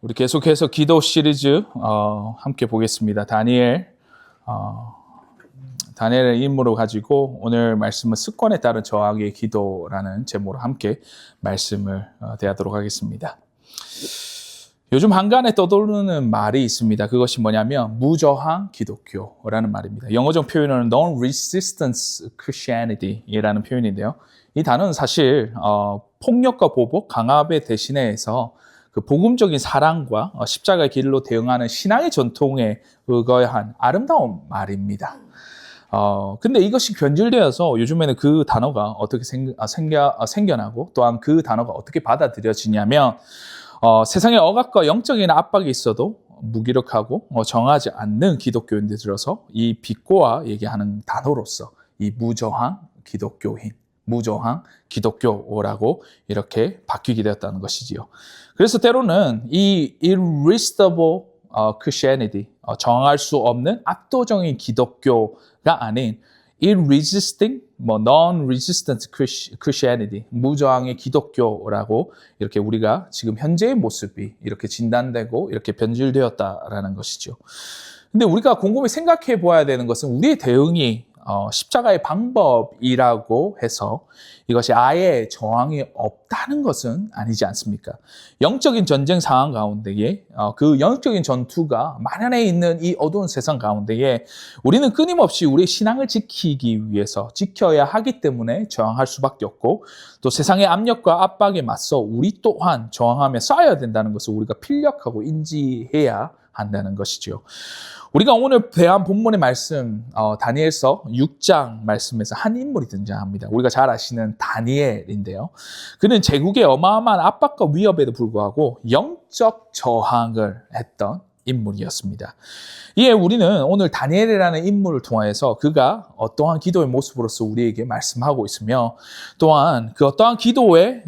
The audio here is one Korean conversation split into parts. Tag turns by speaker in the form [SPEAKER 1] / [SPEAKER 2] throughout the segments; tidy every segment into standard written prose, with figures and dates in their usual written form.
[SPEAKER 1] 우리 계속해서 기도 시리즈 함께 보겠습니다. 다니엘의 임무를 가지고 오늘 말씀은 습관에 따른 저항의 기도라는 제목으로 함께 말씀을 대하도록 하겠습니다. 요즘 한간에 떠도르는 말이 있습니다. 그것이 뭐냐면 무저항 기독교라는 말입니다. 영어적 표현은 Non-Resistance Christianity라는 표현인데요. 이 단어는 사실 폭력과 보복, 강압에 대신해서 그 복음적인 사랑과 십자가의 길로 대응하는 신앙의 전통에 의거한 아름다운 말입니다. 근데 이것이 변질되어서 요즘에는 그 단어가 어떻게 생겨나고 또한 그 단어가 어떻게 받아들여지냐면 세상에 억압과 영적인 압박이 있어도 무기력하고 정하지 않는 기독교인들 들어서 이 비꼬아 얘기하는 단어로서 이 무저항 기독교인, 무저항 기독교라고 이렇게 바뀌게 되었다는 것이지요. 그래서 때로는 이 irresistible Christianity, 정할 수 없는 압도적인 기독교가 아닌 irresisting, non-resistant Christianity, 무저항의 기독교라고 이렇게 우리가 지금 현재의 모습이 이렇게 진단되고 이렇게 변질되었다라는 것이죠. 근데 우리가 곰곰이 생각해 보아야 되는 것은 우리의 대응이 십자가의 방법이라고 해서 이것이 아예 저항이 없다는 것은 아니지 않습니까? 영적인 전쟁 상황 가운데에 그 영적인 전투가 만연해 있는 이 어두운 세상 가운데에 우리는 끊임없이 우리의 신앙을 지키기 위해서 지켜야 하기 때문에 저항할 수밖에 없고 또 세상의 압력과 압박에 맞서 우리 또한 저항하며 싸워야 된다는 것을 우리가 필력하고 인지해야 한다는 것이죠. 우리가 오늘 대한 본문의 말씀 다니엘서 6장 말씀에서 한 인물이 등장합니다. 우리가 잘 아시는 다니엘인데요. 그는 제국의 어마어마한 압박과 위협에도 불구하고 영적 저항을 했던 인물이었습니다. 이에 우리는 오늘 다니엘이라는 인물을 통해서 그가 어떠한 기도의 모습으로서 우리에게 말씀하고 있으며 또한 그 어떠한 기도의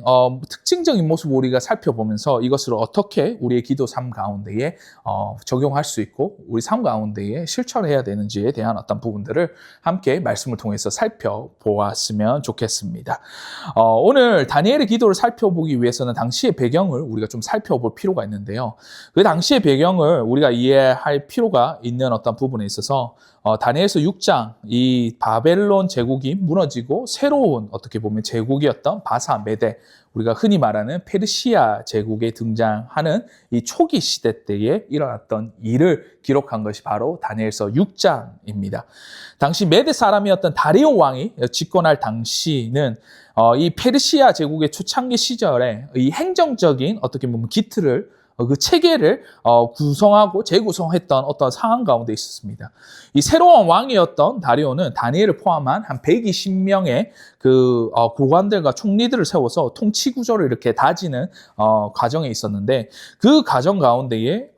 [SPEAKER 1] 특징적인 모습을 우리가 살펴보면서 이것을 어떻게 우리의 기도 삶 가운데에 적용할 수 있고 우리 삶 가운데에 실천해야 되는지에 대한 어떤 부분들을 함께 말씀을 통해서 살펴보았으면 좋겠습니다. 오늘 다니엘의 기도를 살펴보기 위해서는 당시의 배경을 우리가 좀 살펴볼 필요가 있는데요. 그 당시의 배경을 우리가 이해할 필요가 있는 어떤 부분에 있어서 다니엘서 6장 이 바벨론 제국이 무너지고 새로운 어떻게 보면 제국이었던 바사 메대 우리가 흔히 말하는 페르시아 제국에 등장하는 이 초기 시대 때에 일어났던 일을 기록한 것이 바로 다니엘서 6장입니다. 당시 메대 사람이었던 다리오 왕이 집권할 당시는 이 페르시아 제국의 초창기 시절에 이 행정적인 어떻게 보면 기틀을 그 체계를 구성하고 재구성했던 어떤 상황 가운데 있었습니다. 이 새로운 왕이었던 다리오는 다니엘을 포함한 한 120명의 그 고관들과 총리들을 세워서 통치 구조를 이렇게 다지는 과정에 있었는데 그 과정 가운데에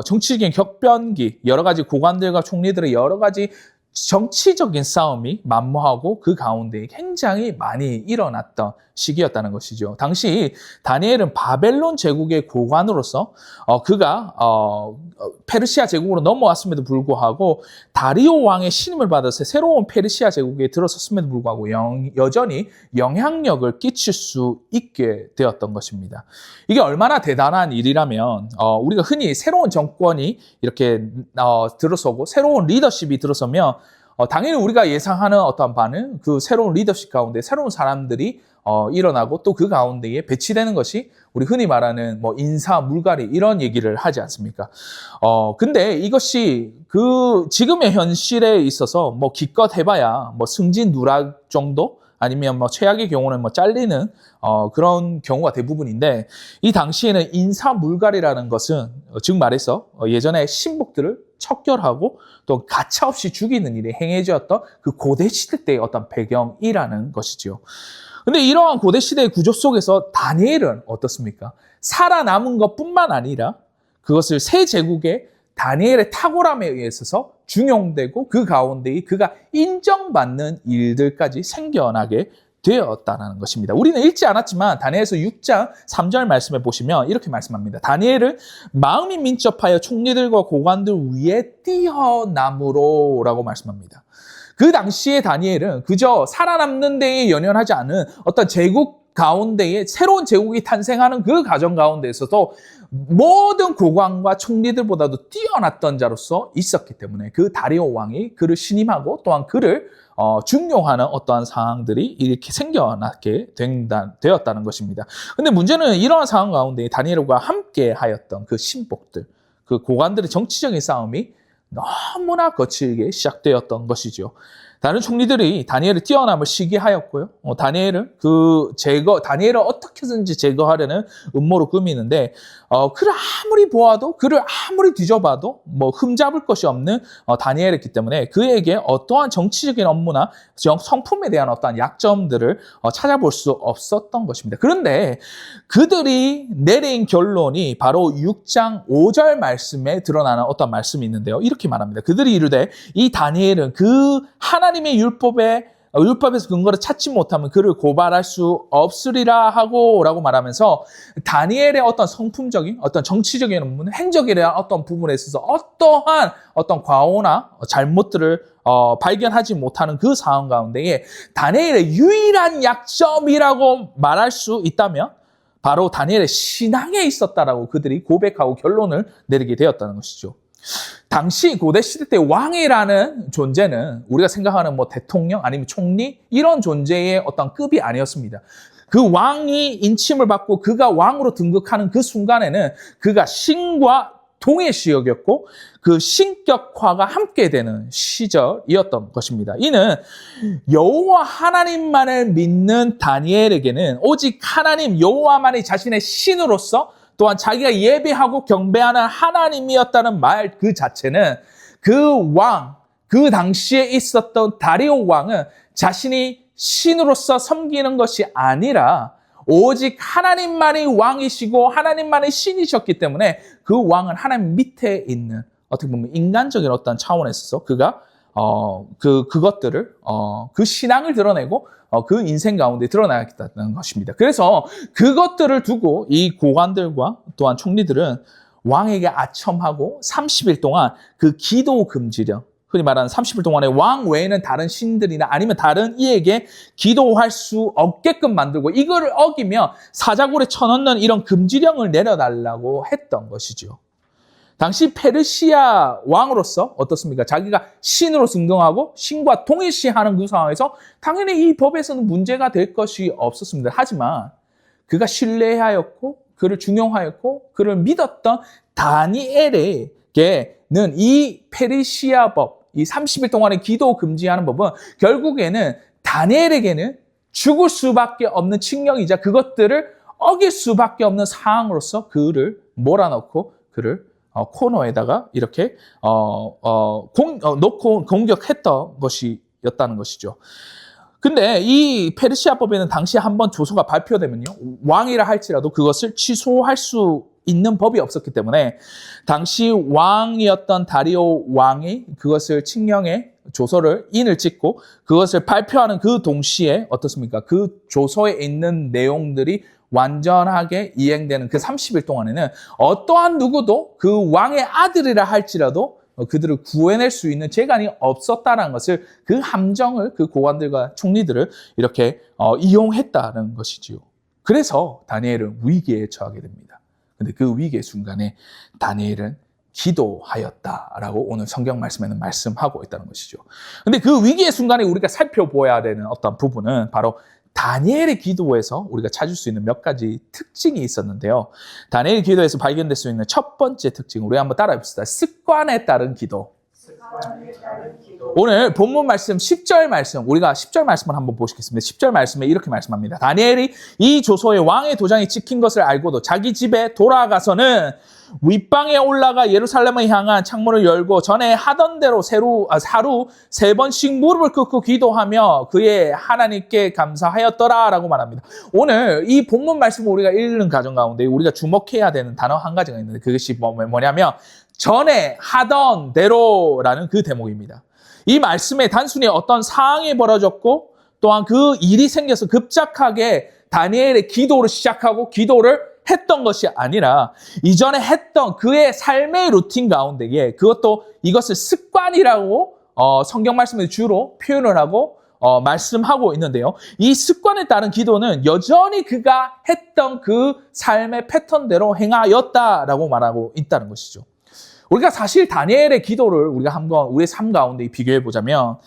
[SPEAKER 1] 정치적인 격변기, 여러 가지 고관들과 총리들의 여러 가지 정치적인 싸움이 만무하고 그 가운데 굉장히 많이 일어났던 시기였다는 것이죠. 당시 다니엘은 바벨론 제국의 고관으로서 그가 페르시아 제국으로 넘어왔음에도 불구하고 다리오 왕의 신임을 받아서 새로운 페르시아 제국에 들어섰음에도 불구하고 여전히 영향력을 끼칠 수 있게 되었던 것입니다. 이게 얼마나 대단한 일이라면 우리가 흔히 새로운 정권이 이렇게 들어서고 새로운 리더십이 들어서면 당연히 우리가 예상하는 어떠한 바는 그 새로운 리더십 가운데 새로운 사람들이 일어나고 또 그 가운데에 배치되는 것이 우리 흔히 말하는 인사, 물갈이 이런 얘기를 하지 않습니까? 근데 이것이 그 지금의 현실에 있어서 기껏 해봐야 승진 누락 정도 아니면 최악의 경우는 잘리는 그런 경우가 대부분인데 이 당시에는 인사 물갈이라는 것은 즉 말해서 예전에 신복들을 척결하고 또 가차없이 죽이는 일이 행해졌던 그 고대 시대 때의 어떤 배경이라는 것이죠. 근데 이러한 고대 시대의 구조 속에서 다니엘은 어떻습니까? 살아남은 것뿐만 아니라 그것을 새 제국의 다니엘의 탁월함에 의해서 중용되고 그 가운데에 그가 인정받는 일들까지 생겨나게 되었다는 것입니다. 우리는 읽지 않았지만 다니엘서 6장 3절 말씀에 보시면 이렇게 말씀합니다. 다니엘은 마음이 민첩하여 총리들과 고관들 위에 뛰어남으로 라고 말씀합니다. 그 당시에 다니엘은 그저 살아남는 데에 연연하지 않은 어떤 제국 가운데에 새로운 제국이 탄생하는 그 과정 가운데에서도 모든 고관과 총리들보다도 뛰어났던 자로서 있었기 때문에 그 다리오 왕이 그를 신임하고 또한 그를 중용하는 어떠한 상황들이 이렇게 생겨나게 되었다는 것입니다. 근데 문제는 이러한 상황 가운데 다니엘과 함께 하였던 그 신복들, 그 고관들의 정치적인 싸움이 너무나 거칠게 시작되었던 것이죠. 다른 총리들이 다니엘의 뛰어남을 시기하였고요. 다니엘을 어떻게든지 제거하려는 음모로 꾸미는데, 그를 아무리 보아도, 그를 아무리 뒤져봐도 흠잡을 것이 없는 다니엘이었기 때문에 그에게 어떠한 정치적인 업무나 성품에 대한 어떠한 약점들을 찾아볼 수 없었던 것입니다. 그런데 그들이 내린 결론이 바로 6장 5절 말씀에 드러나는 어떤 말씀이 있는데요. 이렇게 말합니다. 그들이 이르되 이 다니엘은 그 하나님의 율법에서 근거를 찾지 못하면 그를 고발할 수 없으리라 라고 말하면서 다니엘의 어떤 성품적인, 어떤 정치적인 업무, 행적에 대한 어떤 부분에 있어서 어떠한 어떤 과오나 잘못들을 발견하지 못하는 그 상황 가운데에 다니엘의 유일한 약점이라고 말할 수 있다면 바로 다니엘의 신앙에 있었다라고 그들이 고백하고 결론을 내리게 되었다는 것이죠. 당시 고대 시대 때 왕이라는 존재는 우리가 생각하는 대통령 아니면 총리 이런 존재의 어떤 급이 아니었습니다. 그 왕이 인침을 받고 그가 왕으로 등극하는 그 순간에는 그가 신과 동일시역이었고 그 신격화가 함께 되는 시절이었던 것입니다. 이는 여호와 하나님만을 믿는 다니엘에게는 오직 하나님 여호와만이 자신의 신으로서 또한 자기가 예배하고 경배하는 하나님이었다는 말 그 자체는 그 당시에 있었던 다리오 왕은 자신이 신으로서 섬기는 것이 아니라 오직 하나님만이 왕이시고 하나님만이 신이셨기 때문에 그 왕은 하나님 밑에 있는 어떻게 보면 인간적인 어떤 차원에서 그가 그것들을 그 신앙을 드러내고 그 인생 가운데 드러나겠다는 것입니다. 그래서 그것들을 두고 이 고관들과 또한 총리들은 왕에게 아첨하고 30일 동안 그 기도 금지령, 흔히 말하는 30일 동안에 왕 외에는 다른 신들이나 아니면 다른 이에게 기도할 수 없게끔 만들고 이거를 어기면 사자굴에 쳐넣는 이런 금지령을 내려달라고 했던 것이죠. 당시 페르시아 왕으로서 어떻습니까? 자기가 신으로 승동하고 신과 동일시하는 그 상황에서 당연히 이 법에서는 문제가 될 것이 없었습니다. 하지만 그가 신뢰하였고 그를 중용하였고 그를 믿었던 다니엘에게는 이 페르시아 법, 이 30일 동안의 기도 금지하는 법은 결국에는 다니엘에게는 죽을 수밖에 없는 칙령이자 그것들을 어길 수밖에 없는 상황으로서 그를 몰아넣고 그를 코너에다가 이렇게 놓고 공격했던 것이었다는 것이죠. 근데 이 페르시아법에는 당시 한번 조서가 발표되면요, 왕이라 할지라도 그것을 취소할 수 있는 법이 없었기 때문에 당시 왕이었던 다리오 왕이 그것을 칙령에 조서를 인을 찍고 그것을 발표하는 그 동시에 어떻습니까? 그 조서에 있는 내용들이 완전하게 이행되는 그 30일 동안에는 어떠한 누구도 그 왕의 아들이라 할지라도 그들을 구해낼 수 있는 재간이 없었다는 것을 그 함정을 그 고관들과 총리들을 이렇게 이용했다는 것이지요. 그래서 다니엘은 위기에 처하게 됩니다. 근데 그 위기의 순간에 다니엘은 기도하였다라고 오늘 성경 말씀에는 말씀하고 있다는 것이죠. 근데 그 위기의 순간에 우리가 살펴보아야 되는 어떤 부분은 바로 다니엘의 기도에서 우리가 찾을 수 있는 몇 가지 특징이 있었는데요. 다니엘 기도에서 발견될 수 있는 첫 번째 특징, 우리 한번 따라해 봅시다. 습관에 따른 기도. 오늘 본문 말씀 10절 말씀, 우리가 10절 말씀을 한번 보시겠습니다. 10절 말씀에 이렇게 말씀합니다. 다니엘이 이 조서에 왕의 도장이 찍힌 것을 알고도 자기 집에 돌아가서는 윗방에 올라가 예루살렘을 향한 창문을 열고 전에 하던 대로 하루 3번씩 무릎을 꿇고 기도하며 그의 하나님께 감사하였더라라고 말합니다. 오늘 이 본문 말씀을 우리가 읽는 과정 가운데 우리가 주목해야 되는 단어 한 가지가 있는데 그것이 뭐냐면 전에 하던 대로라는 그 대목입니다. 이 말씀에 단순히 어떤 상황이 벌어졌고 또한 그 일이 생겨서 급작하게 다니엘의 기도를 시작하고 기도를 했던 것이 아니라 이전에 했던 그의 삶의 루틴 가운데에 그것도 이것을 습관이라고 성경 말씀에 주로 표현을 하고 말씀하고 있는데요. 이 습관에 따른 기도는 여전히 그가 했던 그 삶의 패턴대로 행하였다라고 말하고 있다는 것이죠. 우리가 사실 다니엘의 기도를 우리가 한번 우리의 삶 가운데 비교해 보자면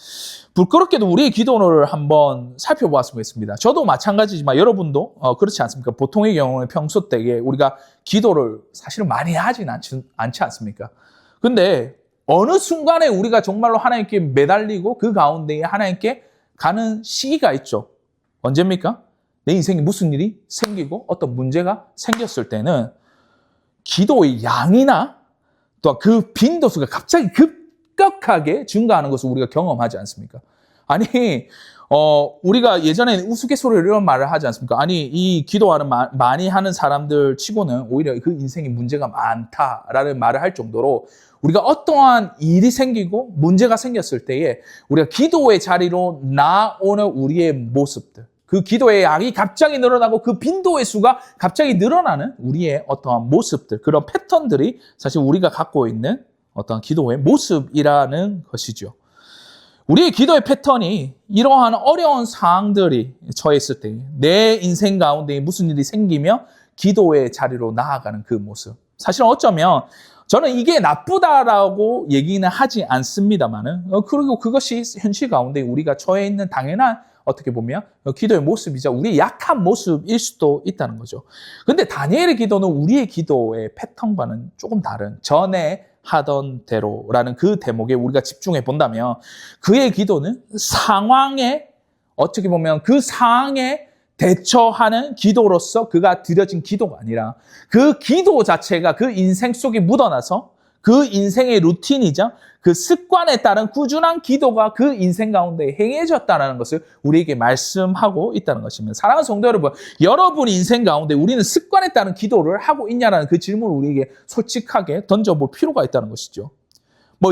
[SPEAKER 1] 부끄럽게도 우리의 기도를 한번 살펴보았으면. 저도 마찬가지지만 여러분도 그렇지 않습니까? 보통의 경우는 평소 때에 우리가 기도를 사실은 많이 하진 않지 않습니까? 근데 어느 순간에 우리가 정말로 하나님께 매달리고 그 가운데에 하나님께 가는 시기가 있죠. 언제입니까? 내 인생에 무슨 일이 생기고 어떤 문제가 생겼을 때는 기도의 양이나 또 그 빈도수가 갑자기 급격하게 증가하는 것을 우리가 경험하지 않습니까? 아니, 우리가 예전에 우스갯소리로 이런 말을 하지 않습니까? 아니, 이 기도하는 많이 하는 사람들 치고는 오히려 그 인생에 문제가 많다라는 말을 할 정도로 우리가 어떠한 일이 생기고 문제가 생겼을 때에 우리가 기도의 자리로 나오는 우리의 모습들, 그 기도의 양이 갑자기 늘어나고 그 빈도의 수가 갑자기 늘어나는 우리의 어떠한 모습들, 그런 패턴들이 사실 우리가 갖고 있는 어떠한 기도의 모습이라는 것이죠. 우리의 기도의 패턴이 이러한 어려운 상황들이 처했을 때 내 인생 가운데 무슨 일이 생기며 기도의 자리로 나아가는 그 모습. 사실 어쩌면 저는 이게 나쁘다라고 얘기는 하지 않습니다만은 그리고 그것이 현실 가운데 우리가 처해 있는 당연한 어떻게 보면 기도의 모습이자 우리의 약한 모습일 수도 있다는 거죠. 근데 다니엘의 기도는 우리의 기도의 패턴과는 조금 다른 전에 하던 대로라는 그 대목에 우리가 집중해 본다면 그의 기도는 상황에 어떻게 보면 그 상황에 대처하는 기도로서 그가 드려진 기도가 아니라 그 기도 자체가 그 인생 속에 묻어나서 그 인생의 루틴이자 그 습관에 따른 꾸준한 기도가 그 인생 가운데 행해졌다는 것을 우리에게 말씀하고 있다는 것입니다. 사랑하는 성도 여러분, 여러분 인생 가운데 우리는 습관에 따른 기도를 하고 있냐라는 그 질문을 우리에게 솔직하게 던져볼 필요가 있다는 것이죠.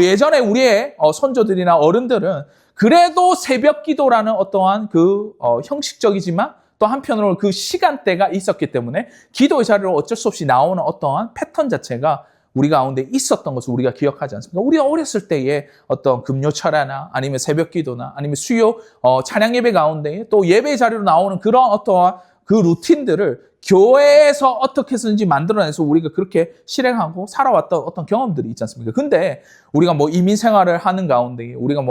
[SPEAKER 1] 예전에 우리의 선조들이나 어른들은 그래도 새벽 기도라는 어떠한 그 형식적이지만 또 한편으로 그 시간대가 있었기 때문에 기도의 자리로 어쩔 수 없이 나오는 어떠한 패턴 자체가 우리 가운데 있었던 것을 우리가 기억하지 않습니까? 우리가 어렸을 때에 어떤 금요철야나 아니면 새벽 기도나 아니면 수요 찬양 예배 가운데 또 예배 자리로 나오는 그런 어떠한 그 루틴들을 교회에서 어떻게 해서든지 만들어내서 우리가 그렇게 실행하고 살아왔던 어떤 경험들이 있지 않습니까? 근데 우리가 이민 생활을 하는 가운데 우리가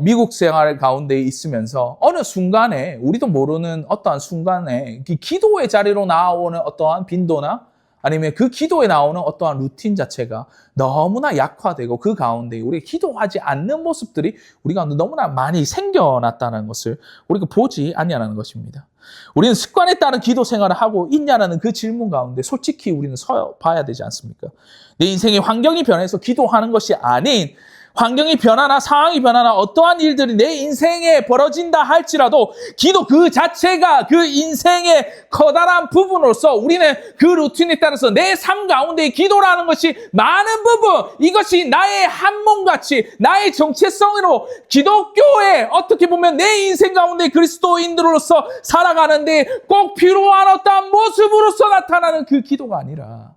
[SPEAKER 1] 미국 생활 가운데 있으면서 어느 순간에 우리도 모르는 어떠한 순간에 기도의 자리로 나오는 어떠한 빈도나 아니면 그 기도에 나오는 어떠한 루틴 자체가 너무나 약화되고 그 가운데 우리가 기도하지 않는 모습들이 우리 가운데 너무나 많이 생겨났다는 것을 우리가 보지 않냐는 것입니다. 우리는 습관에 따른 기도 생활을 하고 있냐라는 그 질문 가운데 솔직히 우리는 서 봐야 되지 않습니까? 내 인생의 환경이 변해서 기도하는 것이 아닌 환경이 변하나 상황이 변하나 어떠한 일들이 내 인생에 벌어진다 할지라도 기도 그 자체가 그 인생의 커다란 부분으로서 우리는 그 루틴에 따라서 내 삶 가운데 기도라는 것이 많은 부분 이것이 나의 한 몸같이 나의 정체성으로 기독교에 어떻게 보면 내 인생 가운데 그리스도인들로서 살아가는데 꼭 필요한 어떠한 모습으로서 나타나는 그 기도가 아니라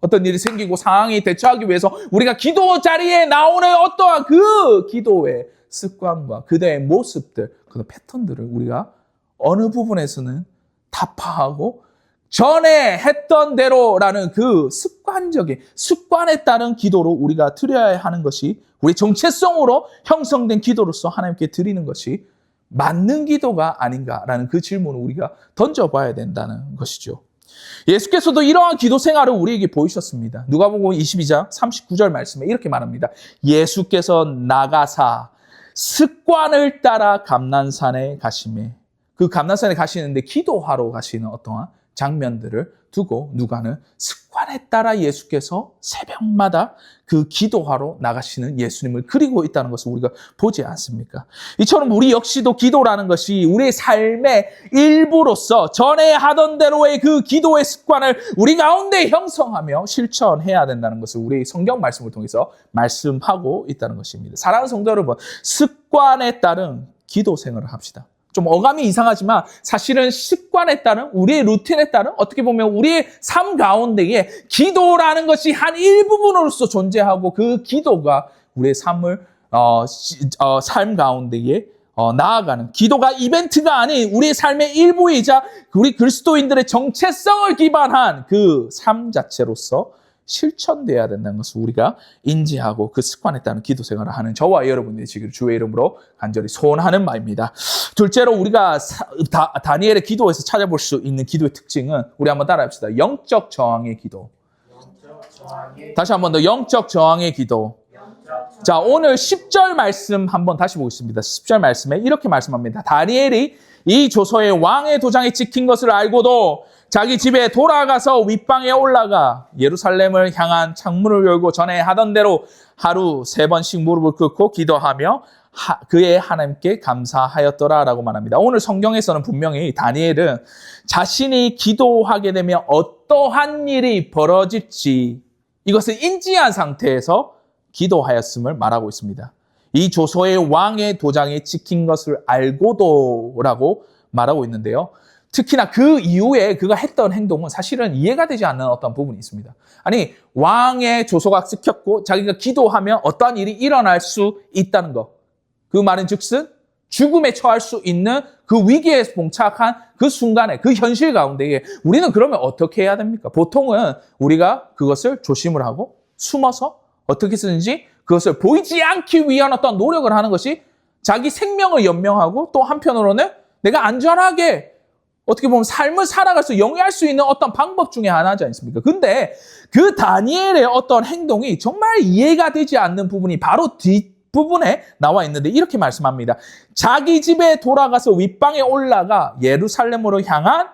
[SPEAKER 1] 어떤 일이 생기고 상황에 대처하기 위해서 우리가 기도 자리에 나오는 어떠한 그 기도의 습관과 그대의 모습들, 그 패턴들을 우리가 어느 부분에서는 타파하고 전에 했던 대로라는 그 습관적인 습관에 따른 기도로 우리가 드려야 하는 것이 우리 정체성으로 형성된 기도로서 하나님께 드리는 것이 맞는 기도가 아닌가라는 그 질문을 우리가 던져봐야 된다는 것이죠. 예수께서도 이러한 기도 생활을 우리에게 보이셨습니다. 누가복음 22장 39절 말씀에 이렇게 말합니다. 예수께서 나가사 습관을 따라 감난산에 가시매 그 감난산에 가시는데 기도하러 가시는 어떠한 장면들을 두고 누가는 습관에 따라 예수께서 새벽마다 그 기도하러 나가시는 예수님을 그리고 있다는 것을 우리가 보지 않습니까? 이처럼 우리 역시도 기도라는 것이 우리의 삶의 일부로서 전에 하던 대로의 그 기도의 습관을 우리 가운데 형성하며 실천해야 된다는 것을 우리 성경 말씀을 통해서 말씀하고 있다는 것입니다. 사랑하는 성도 여러분, 습관에 따른 기도 생활을 합시다. 좀 어감이 이상하지만 사실은 습관에 따른 우리의 루틴에 따른 어떻게 보면 우리의 삶 가운데에 기도라는 것이 한 일부분으로서 존재하고 그 기도가 우리의 삶을 삶 가운데에 나아가는 기도가 이벤트가 아닌 우리의 삶의 일부이자 우리 그리스도인들의 정체성을 기반한 그 삶 자체로서 실천돼야 된다는 것을 우리가 인지하고 그 습관에 따른 기도 생활을 하는 저와 여러분들이 지금 주의 이름으로 간절히 소원하는 바입니다. 둘째로 우리가 다니엘의 기도에서 찾아볼 수 있는 기도의 특징은 우리 한번 따라합시다. 영적 저항의 기도. 다시 한번 더 영적 저항의 기도. 자, 오늘 10절 말씀 한번 다시 보겠습니다. 10절 말씀에 이렇게 말씀합니다. 다니엘이 이 조서의 왕의 도장에 찍힌 것을 알고도 자기 집에 돌아가서 윗방에 올라가 예루살렘을 향한 창문을 열고 전에 하던 대로 하루 3번씩 무릎을 꿇고 기도하며 그의 하나님께 감사하였더라라고 말합니다. 오늘 성경에서는 분명히 다니엘은 자신이 기도하게 되면 어떠한 일이 벌어질지 이것을 인지한 상태에서 기도하였음을 말하고 있습니다. 이 조서의 왕의 도장에 찍힌 것을 알고도라고 말하고 있는데요. 특히나 그 이후에 그가 했던 행동은 사실은 이해가 되지 않는 어떤 부분이 있습니다. 아니, 왕의 조서가 찍혔고 자기가 기도하면 어떠한 일이 일어날 수 있다는 것. 그 말은 즉슨 죽음에 처할 수 있는 그 위기에 봉착한 그 순간에 그 현실 가운데에 우리는 그러면 어떻게 해야 됩니까? 보통은 우리가 그것을 조심을 하고 숨어서 어떻게 쓰는지 그것을 보이지 않기 위한 어떤 노력을 하는 것이 자기 생명을 연명하고 또 한편으로는 내가 안전하게 어떻게 보면 삶을 살아갈 수, 영위할 수 있는 어떤 방법 중에 하나지 않습니까? 근데 그 다니엘의 어떤 행동이 정말 이해가 되지 않는 부분이 바로 뒷부분에 나와 있는데 이렇게 말씀합니다. 자기 집에 돌아가서 윗방에 올라가 예루살렘으로 향한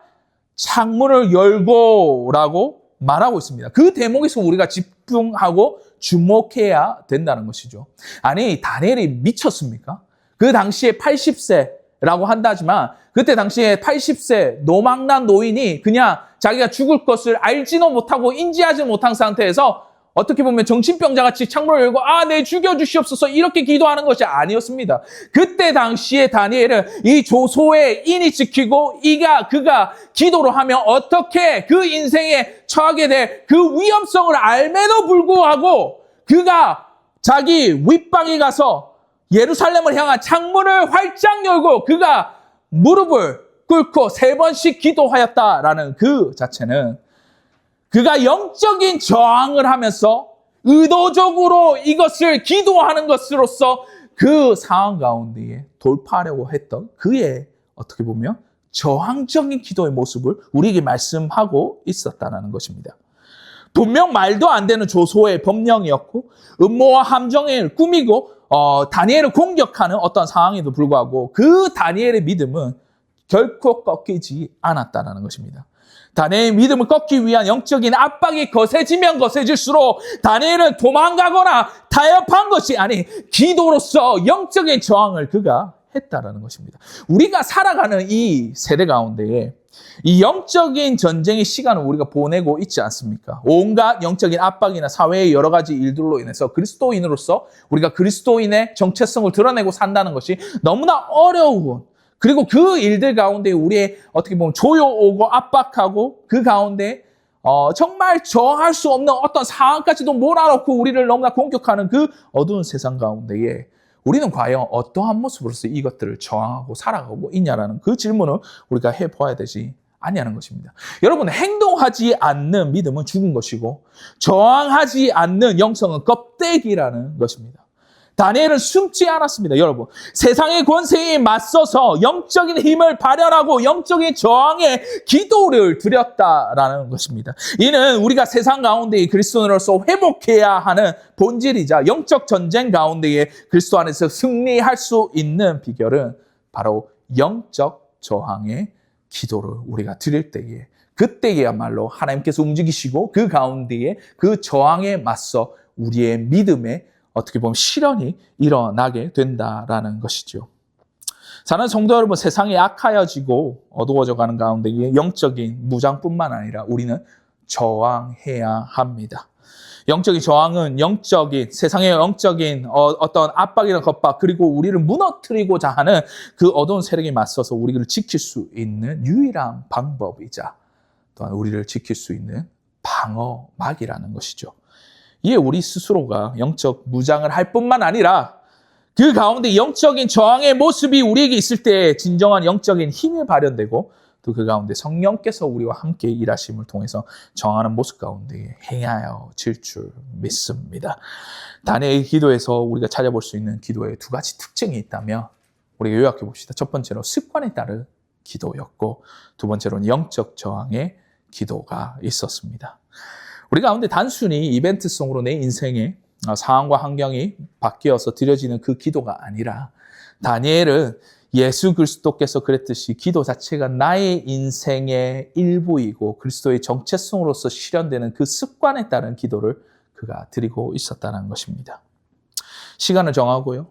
[SPEAKER 1] 창문을 열고라고 말하고 있습니다. 그 대목에서 우리가 집중하고 주목해야 된다는 것이죠. 아니, 다니엘이 미쳤습니까? 그 당시에 80세라고 한다지만 그때 당시에 80세 노망난 노인이 그냥 자기가 죽을 것을 알지도 못하고 인지하지 못한 상태에서 어떻게 보면 정신병자같이 창문을 열고 네, 죽여주시옵소서 이렇게 기도하는 것이 아니었습니다. 그때 당시에 다니엘은 이 조소에 인이 찍히고 그가 기도를 하면 어떻게 그 인생에 처하게 될 그 위험성을 알매도 불구하고 그가 자기 윗방에 가서 예루살렘을 향한 창문을 활짝 열고 그가 무릎을 꿇고 3번씩 기도하였다라는 그 자체는 그가 영적인 저항을 하면서 의도적으로 이것을 기도하는 것으로서 그 상황 가운데에 돌파하려고 했던 그의 어떻게 보면 저항적인 기도의 모습을 우리에게 말씀하고 있었다는 것입니다. 분명 말도 안 되는 조소의 법령이었고 음모와 함정을 꾸미고 다니엘을 공격하는 어떤 상황에도 불구하고 그 다니엘의 믿음은 결코 꺾이지 않았다는 것입니다. 다니엘의 믿음을 꺾기 위한 영적인 압박이 거세지면 거세질수록 다니엘은 도망가거나 타협한 것이 아닌 기도로서 영적인 저항을 그가 했다라는 것입니다. 우리가 살아가는 이 세대 가운데에 이 영적인 전쟁의 시간을 우리가 보내고 있지 않습니까? 온갖 영적인 압박이나 사회의 여러 가지 일들로 인해서 그리스도인으로서 우리가 그리스도인의 정체성을 드러내고 산다는 것이 너무나 어려운 그리고 그 일들 가운데 우리의 어떻게 보면 조여오고 압박하고 그 가운데 정말 저할 수 없는 어떤 상황까지도 몰아넣고 우리를 너무나 공격하는 그 어두운 세상 가운데에 우리는 과연 어떠한 모습으로서 이것들을 저항하고 살아가고 있냐라는 그 질문을 우리가 해봐야 되지 않냐는 것입니다. 여러분, 행동하지 않는 믿음은 죽은 것이고 저항하지 않는 영성은 껍데기라는 것입니다. 다니엘은 숨지 않았습니다. 여러분, 세상의 권세에 맞서서 영적인 힘을 발현하고 영적인 저항에 기도를 드렸다라는 것입니다. 이는 우리가 세상 가운데 그리스도인으로서 회복해야 하는 본질이자 영적 전쟁 가운데에 그리스도 안에서 승리할 수 있는 비결은 바로 영적 저항의 기도를 우리가 드릴 때에 그때야말로 하나님께서 움직이시고 그 가운데에 그 저항에 맞서 우리의 믿음에 어떻게 보면 실현이 일어나게 된다라는 것이죠. 사랑하는 성도 여러분, 세상이 악하여지고 어두워져 가는 가운데 영적인 무장뿐만 아니라 우리는 저항해야 합니다. 영적인 저항은 세상의 영적인 어떤 압박이나 겁박 그리고 우리를 무너뜨리고자 하는 그 어두운 세력에 맞서서 우리를 지킬 수 있는 유일한 방법이자 또한 우리를 지킬 수 있는 방어막이라는 것이죠. 이에 우리 스스로가 영적 무장을 할 뿐만 아니라 그 가운데 영적인 저항의 모습이 우리에게 있을 때 진정한 영적인 힘이 발현되고 또 그 가운데 성령께서 우리와 함께 일하심을 통해서 저항하는 모습 가운데 행하여질 줄 믿습니다. 다니엘의 기도에서 우리가 찾아볼 수 있는 기도의 두 가지 특징이 있다면 우리가 요약해 봅시다. 첫 번째로 습관에 따른 기도였고 두 번째로는 영적 저항의 기도가 있었습니다. 우리 가운데 단순히 이벤트성으로 내 인생의 상황과 환경이 바뀌어서 드려지는 그 기도가 아니라 다니엘은 예수 그리스도께서 그랬듯이 기도 자체가 나의 인생의 일부이고 그리스도의 정체성으로서 실현되는 그 습관에 따른 기도를 그가 드리고 있었다는 것입니다. 시간을 정하고요.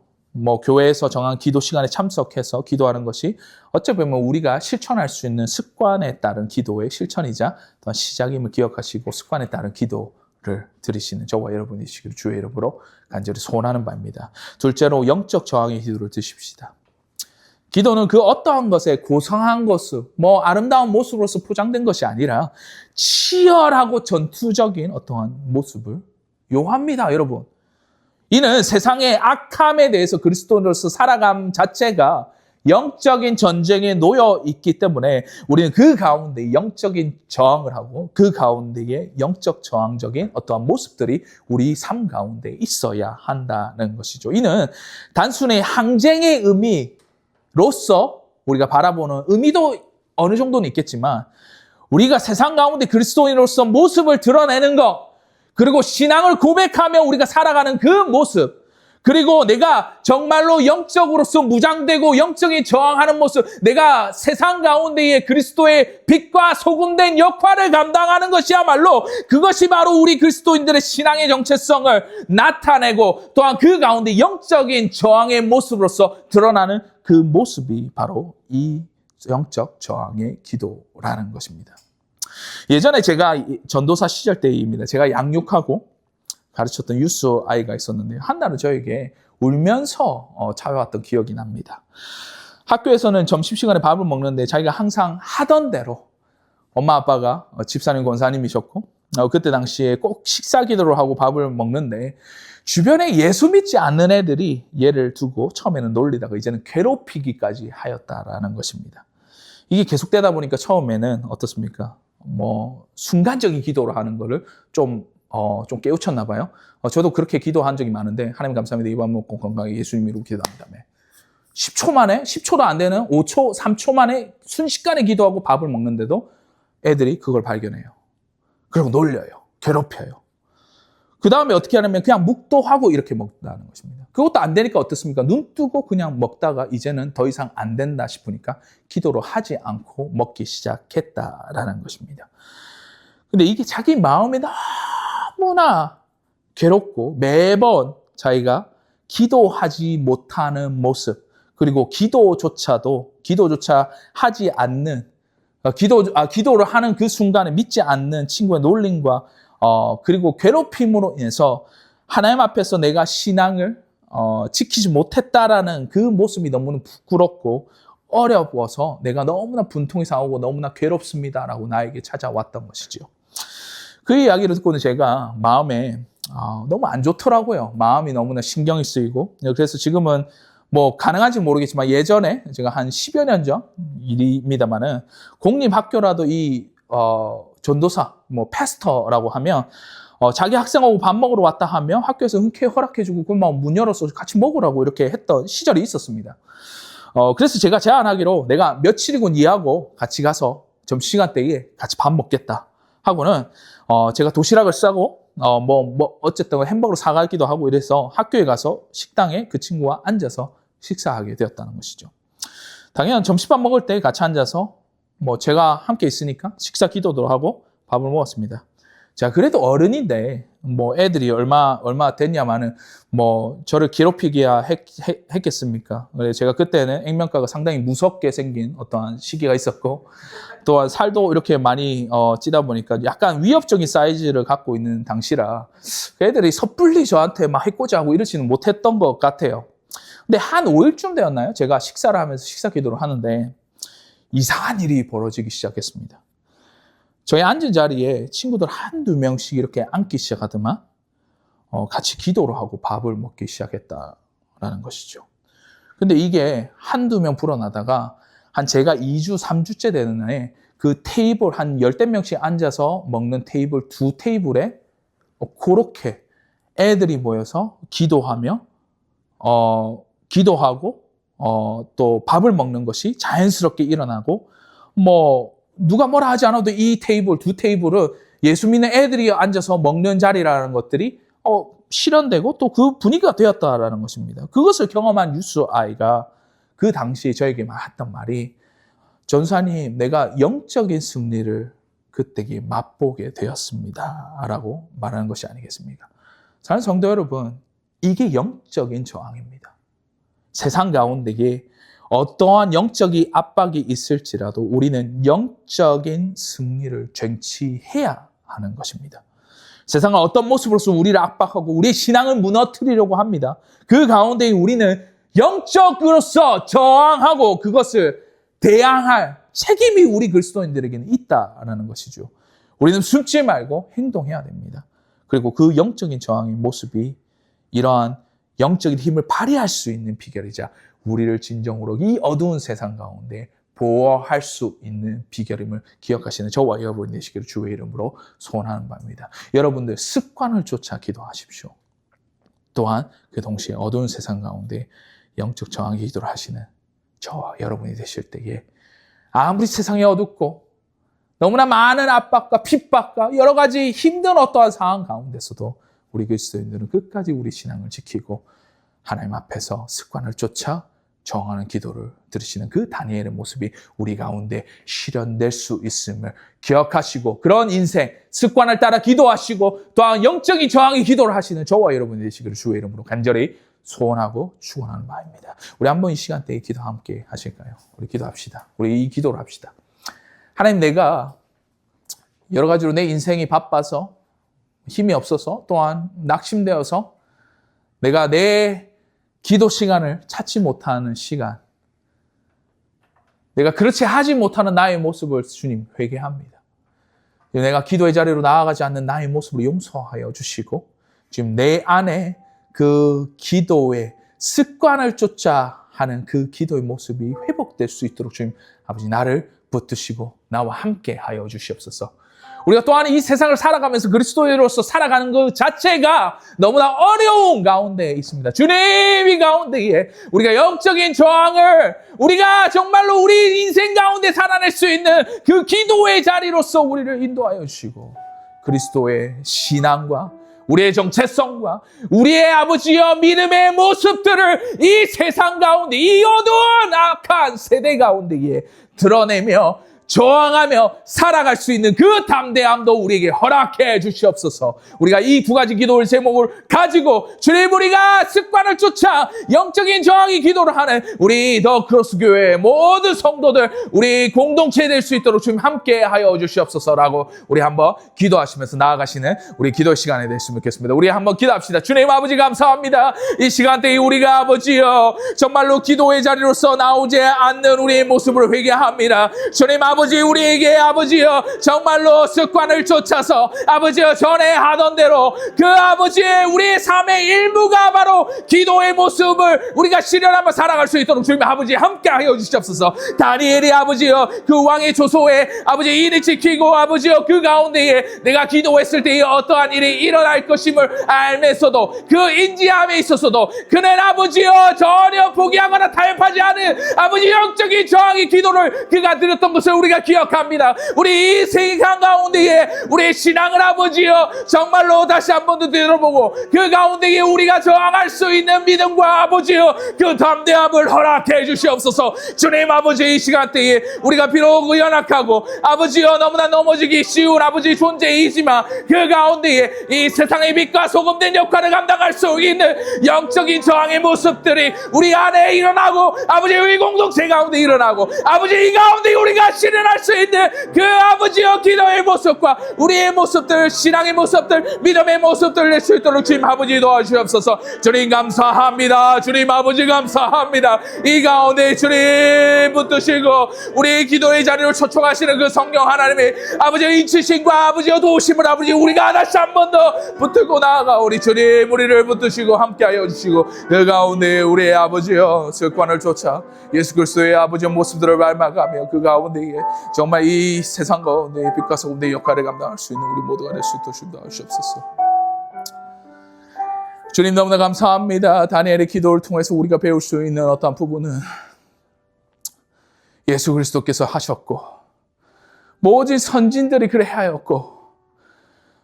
[SPEAKER 1] 교회에서 정한 기도 시간에 참석해서 기도하는 것이 어찌 보면 우리가 실천할 수 있는 습관에 따른 기도의 실천이자 또한 시작임을 기억하시고 습관에 따른 기도를 드리시는 저와 여러분이시기를 주의 이름으로 간절히 소원하는 바입니다. 둘째로 영적 저항의 기도를 드십시다. 기도는 그 어떠한 것에 고상한 모습, 아름다운 모습으로서 포장된 것이 아니라 치열하고 전투적인 어떠한 모습을 요합니다, 여러분. 이는 세상의 악함에 대해서 그리스도인으로서 살아감 자체가 영적인 전쟁에 놓여 있기 때문에 우리는 그 가운데 영적인 저항을 하고 그 가운데에 영적 저항적인 어떠한 모습들이 우리 삶 가운데 있어야 한다는 것이죠. 이는 단순히 항쟁의 의미로서 우리가 바라보는 의미도 어느 정도는 있겠지만 우리가 세상 가운데 그리스도인으로서 모습을 드러내는 것 그리고 신앙을 고백하며 우리가 살아가는 그 모습 그리고 내가 정말로 영적으로서 무장되고 영적인 저항하는 모습 내가 세상 가운데에 그리스도의 빛과 소금된 역할을 감당하는 것이야말로 그것이 바로 우리 그리스도인들의 신앙의 정체성을 나타내고 또한 그 가운데 영적인 저항의 모습으로서 드러나는 그 모습이 바로 이 영적 저항의 기도라는 것입니다. 예전에 제가 전도사 시절 때입니다. 제가 양육하고 가르쳤던 유스 아이가 있었는데 한 날은 저에게 울면서 찾아왔던 기억이 납니다. 학교에서는 점심시간에 밥을 먹는데 자기가 항상 하던 대로 엄마 아빠가 집사님 권사님이셨고 그때 당시에 꼭 식사 기도를 하고 밥을 먹는데 주변에 예수 믿지 않는 애들이 얘를 두고 처음에는 놀리다가 이제는 괴롭히기까지 하였다라는 것입니다. 이게 계속되다 보니까 처음에는 어떻습니까? 순간적인 기도를 하는 거를 좀 깨우쳤나 봐요. 저도 그렇게 기도한 적이 많은데 하나님 감사합니다. 이 밥 먹고 건강하게 예수님 이루고 기도합니다. 10초 만에 10초도 안 되는 5초, 3초 만에 순식간에 기도하고 밥을 먹는데도 애들이 그걸 발견해요. 그리고 놀려요. 괴롭혀요. 그 다음에 어떻게 하냐면 그냥 묵도하고 이렇게 먹는다는 것입니다. 그것도 안 되니까 어떻습니까? 눈 뜨고 그냥 먹다가 이제는 더 이상 안 된다 싶으니까 기도를 하지 않고 먹기 시작했다라는 것입니다. 근데 이게 자기 마음에 너무나 괴롭고 매번 자기가 기도하지 못하는 모습 그리고 기도조차 하지 않는 기도를 하는 그 순간에 믿지 않는 친구의 놀림과 그리고 괴롭힘으로 인해서 하나님 앞에서 내가 신앙을 지키지 못했다라는 그 모습이 너무나 부끄럽고 어려워서 내가 너무나 분통이 상하고 너무나 괴롭습니다라고 나에게 찾아왔던 것이지요. 그 이야기를 듣고는 제가 마음에 너무 안 좋더라고요. 마음이 너무나 신경이 쓰이고 그래서 지금은 가능한지 모르겠지만 예전에 제가 한 10여 년 전 일입니다만은 공립학교라도 이 전도사, 패스터라고 하면 자기 학생하고 밥 먹으러 왔다 하면 학교에서 흔쾌히 허락해주고 그만 문 열어서 같이 먹으라고 이렇게 했던 시절이 있었습니다. 그래서 제가 제안하기로 내가 며칠이군 이하고 같이 가서 점심시간 때에 같이 밥 먹겠다 하고는 제가 도시락을 싸고 어쨌든 햄버거를 사가기도 하고 이래서 학교에 가서 식당에 그 친구와 앉아서 식사하게 되었다는 것이죠. 당연 점심밥 먹을 때 같이 앉아서 제가 함께 있으니까 식사 기도도 하고 밥을 먹었습니다. 자, 그래도 어른인데 애들이 얼마 됐냐마는 저를 괴롭히기야 했겠습니까? 제가 그때는 액면가가 상당히 무섭게 생긴 어떠한 시기가 있었고 또한 살도 이렇게 많이 찌다 보니까 약간 위협적인 사이즈를 갖고 있는 당시라 애들이 섣불리 저한테 막 해코지하고 이러지는 못했던 것 같아요. 근데 한 5일쯤 되었나요? 제가 식사를 하면서 식사 기도를 하는데 이상한 일이 벌어지기 시작했습니다. 저희 앉은 자리에 친구들 한두 명씩 이렇게 앉기 시작하더만 같이 기도를 하고 밥을 먹기 시작했다. 라는 것이죠. 근데 이게 한두 명 불어나다가 제가 2주, 3주째 되는 날에 그 테이블 한 10명씩 앉아서 먹는 테이블 2테이블에 그렇게 애들이 모여서 기도하며 기도하고 또 밥을 먹는 것이 자연스럽게 일어나고 누가 뭐라 하지 않아도 이 테이블 2테이블은 예수 믿는 애들이 앉아서 먹는 자리라는 것들이 실현되고 또 그 분위기가 되었다라는 것입니다. 그것을 경험한 유스 아이가 그 당시에 저에게 했던 말이 전사님, 내가 영적인 승리를 그때 맛보게 되었습니다. 라고 말하는 것이 아니겠습니까? 사랑하는 성도 여러분, 이게 영적인 저항입니다. 세상 가운데에 어떠한 영적인 압박이 있을지라도 우리는 영적인 승리를 쟁취해야 하는 것입니다. 세상은 어떤 모습으로서 우리를 압박하고 우리의 신앙을 무너뜨리려고 합니다. 그 가운데 우리는 영적으로서 저항하고 그것을 대항할 책임이 우리 그리스도인들에게는 있다라는 것이죠. 우리는 숨지 말고 행동해야 됩니다. 그리고 그 영적인 저항의 모습이 이러한 영적인 힘을 발휘할 수 있는 비결이자 우리를 진정으로 이 어두운 세상 가운데 보호할 수 있는 비결임을 기억하시는 저와 여러분이 되시기를 주의 이름으로 소원하는 바입니다. 여러분들 습관을 쫓아 기도하십시오. 또한 그 동시에 어두운 세상 가운데 영적 저항의 기도를 하시는 저와 여러분이 되실 때에 아무리 세상이 어둡고 너무나 많은 압박과 핍박과 여러 가지 힘든 어떠한 상황 가운데서도 우리 그리스도인들은 끝까지 우리 신앙을 지키고 하나님 앞에서 습관을 쫓아 저항하는 기도를 들으시는 그 다니엘의 모습이 우리 가운데 실현될 수 있음을 기억하시고 그런 인생, 습관을 따라 기도하시고 또한 영적인 저항의 기도를 하시는 저와 여러분이 되시기를 주의 이름으로 간절히 소원하고 축원하는 바입니다. 우리 한번 이 시간대에 기도 함께 하실까요? 우리 기도합시다. 우리 이 기도를 합시다. 하나님, 내가 여러 가지로 내 인생이 바빠서 힘이 없어서 또한 낙심되어서 내가 내 기도 시간을 찾지 못하는 시간, 내가 그렇지 하지 못하는 나의 모습을 주님 회개합니다. 내가 기도의 자리로 나아가지 않는 나의 모습을 용서하여 주시고 지금 내 안에 그 기도의 습관을 쫓아 하는 그 기도의 모습이 회복될 수 있도록 주님 아버지 나를 붙드시고 나와 함께 하여 주시옵소서. 우리가 또한 이 세상을 살아가면서 그리스도인으로서 살아가는 것 자체가 너무나 어려운 가운데 있습니다. 주님이 가운데에 우리가 영적인 저항을 우리가 정말로 우리 인생 가운데 살아낼 수 있는 그 기도의 자리로서 우리를 인도하여 주시고 그리스도의 신앙과 우리의 정체성과 우리의 아버지여 믿음의 모습들을 이 세상 가운데 이 어두운 악한 세대 가운데에 드러내며 저항하며 살아갈 수 있는 그 담대함도 우리에게 허락해 주시옵소서. 우리가 이 두 가지 기도의 제목을 가지고 주님 우리가 습관을 쫓아 영적인 저항의 기도를 하는 우리 더 크로스 교회의 모든 성도들 우리 공동체 될 수 있도록 주님 함께 하여 주시옵소서라고 우리 한번 기도하시면서 나아가시는 우리 기도 시간이 됐으면 좋겠습니다. 우리 한번 기도합시다. 주님 아버지 감사합니다. 이 시간대에 우리가 아버지여 정말로 기도의 자리로서 나오지 않는 우리의 모습을 회개합니다. 주님 아버지 우리에게 아버지여 정말로 습관을 쫓아서 아버지여 전에 하던 대로 그 아버지의 우리의 삶의 일부가 바로 기도의 모습을 우리가 실현하며 살아갈 수 있도록 주님 아버지 함께 하여 주시옵소서. 다니엘이 아버지여 그 왕의 조소에 아버지 일을 지키고 아버지여 그 가운데에 내가 기도했을 때에 어떠한 일이 일어날 것임을 알면서도 그 인지함에 있어서도 그는 아버지여 전혀 포기하거나 타협하지 않은 아버지 영적인 저항의 기도를 그가 드렸던 것을 우리가 기억합니다. 우리 이 세상 가운데에 우리의 신앙을 아버지여 정말로 다시 한 번 더 들어보고 그 가운데에 우리가 저항할 수 있는 믿음과 아버지여 그 담대함을 허락해 주시옵소서. 주님 아버지 이 시간대에 우리가 비록 연약하고 아버지여 너무나 넘어지기 쉬운 아버지 존재이지만 그 가운데에 이 세상의 빛과 소금된 역할을 감당할 수 있는 영적인 저항의 모습들이 우리 안에 일어나고 아버지 우리 공동체 가운데 일어나고 아버지 이 가운데 우리가 실현 일어날 수 있는 그 아버지여 기도의 모습과 우리의 모습들, 신앙의 모습들, 믿음의 모습들 낼 수 있도록 주님 아버지 도와주옵소서. 주님 감사합니다. 주님 아버지 감사합니다. 이 가운데 주님 붙드시고 우리의 기도의 자리로 초청하시는 그 성령 하나님의 아버지의 인치심과 아버지의 도우심을 아버지 우리가 다시 한 번 더 붙들고 나아가 우리 주님 우리를 붙드시고 함께하여 주시고 그 가운데 우리의 아버지여 습관을 쫓아 예수 그리스도의 아버지의 모습들을 닮아가며 그 가운데에 정말 이 세상 가운데 빛과 소금의 역할을 감당할 수 있는 우리 모두가 될 수 있도록 도와주옵소서. 주님 너무나 감사합니다. 다니엘의 기도를 통해서 우리가 배울 수 있는 어떤 부분은 예수 그리스도께서 하셨고 모든 선진들이 그래 하였고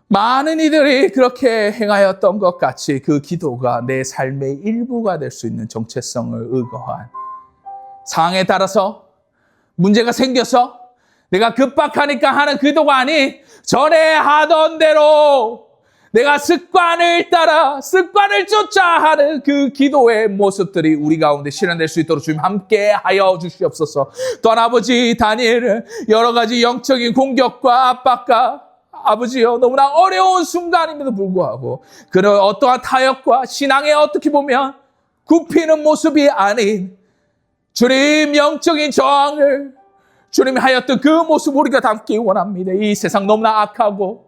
[SPEAKER 1] 많은 이들이 그렇게 행하였던 것 같이 그 기도가 내 삶의 일부가 될 수 있는 정체성을 의거한 상황에 따라서 문제가 생겨서 내가 급박하니까 하는 기도가 아닌 전에 하던 대로 내가 습관을 따라 습관을 쫓아 하는 그 기도의 모습들이 우리 가운데 실현될 수 있도록 주님 함께 하여 주시옵소서. 또한 아버지 다니엘은 여러 가지 영적인 공격과 압박과 아버지여 너무나 어려운 순간임에도 불구하고 그런 어떠한 타협과 신앙에 어떻게 보면 굽히는 모습이 아닌 주님 영적인 저항을 주님이 하였던 그 모습 우리가 담기 원합니다. 이 세상 너무나 악하고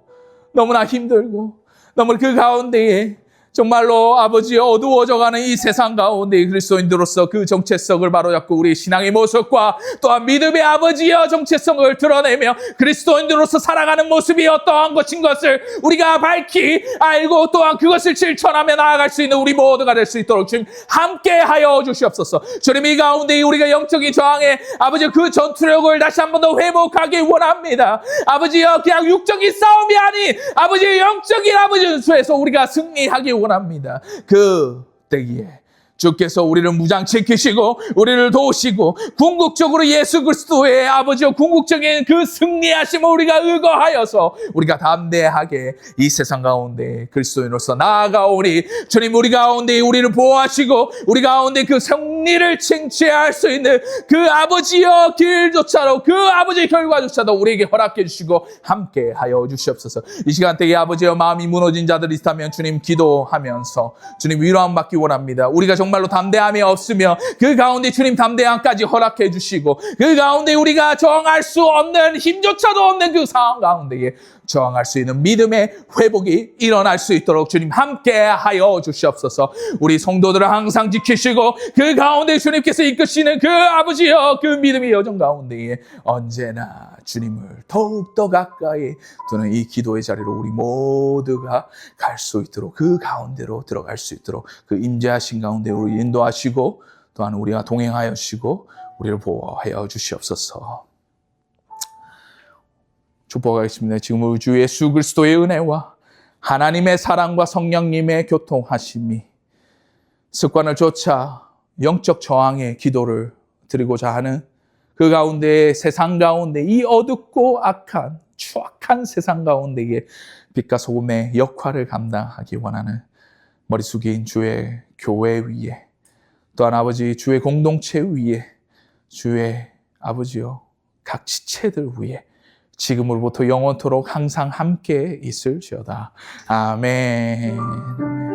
[SPEAKER 1] 너무나 힘들고 너무 그 가운데에 정말로 아버지 어두워져가는 이 세상 가운데 그리스도인들로서 그 정체성을 바로잡고 우리 신앙의 모습과 또한 믿음의 아버지여 정체성을 드러내며 그리스도인들로서 살아가는 모습이 어떠한 것인 것을 우리가 밝히 알고 또한 그것을 실천하며 나아갈 수 있는 우리 모두가 될 수 있도록 주님 함께하여 주시옵소서. 주님 이 가운데 우리가 영적인 저항에 아버지 그 전투력을 다시 한 번 더 회복하기 원합니다. 아버지여 그냥 육적인 싸움이 아닌 아버지 영적인 아버지 수에서 우리가 승리하기 원합니다. 그 때기에 주께서 우리를 무장시키시고 우리를 도우시고 궁극적으로 예수 그리스도의 아버지와 궁극적인 그 승리하심을 우리가 의거하여서 우리가 담대하게 이 세상 가운데 그리스도인으로서 나아가오니 주님 우리 가운데 우리를 보호하시고 우리 가운데 그 승리를 쟁취할 수 있는 그 아버지여 길조차도 그 아버지의 결과조차도 우리에게 허락해 주시고 함께하여 주시옵소서. 이 시간대에 아버지여 마음이 무너진 자들이 있다면 주님 기도하면서 주님 위로함 받기 원합니다. 우리가 정말로 담대함이 없으며 그 가운데 주님 담대함까지 허락해 주시고 그 가운데 우리가 저항할 수 없는 힘조차도 없는 그 상황 가운데에 저항할 수 있는 믿음의 회복이 일어날 수 있도록 주님 함께하여 주시옵소서. 우리 성도들을 항상 지키시고 그 가운데 주님께서 이끄시는 그 아버지여 그 믿음의 여정 가운데에 언제나 주님을 더욱더 가까이 두는 이 기도의 자리로 우리 모두가 갈 수 있도록 그 가운데로 들어갈 수 있도록 그 임재하신 가운데 우리 인도하시고 또한 우리와 동행하여 주시고 우리를 보호하여 주시옵소서. 축복하겠습니다. 지금 우리 주 예수 그리스도의 은혜와 하나님의 사랑과 성령님의 교통하심이 습관을 쫓아 영적 저항의 기도를 드리고자 하는 그 가운데 세상 가운데 이 어둡고 악한 추악한 세상 가운데에 빛과 소금의 역할을 감당하기 원하는 머리 숙인 주의 교회 위에 또한 아버지 주의 공동체 위에 주의 아버지여 각 지체들 위에 지금으로부터 영원토록 항상 함께 있을지어다. 아멘.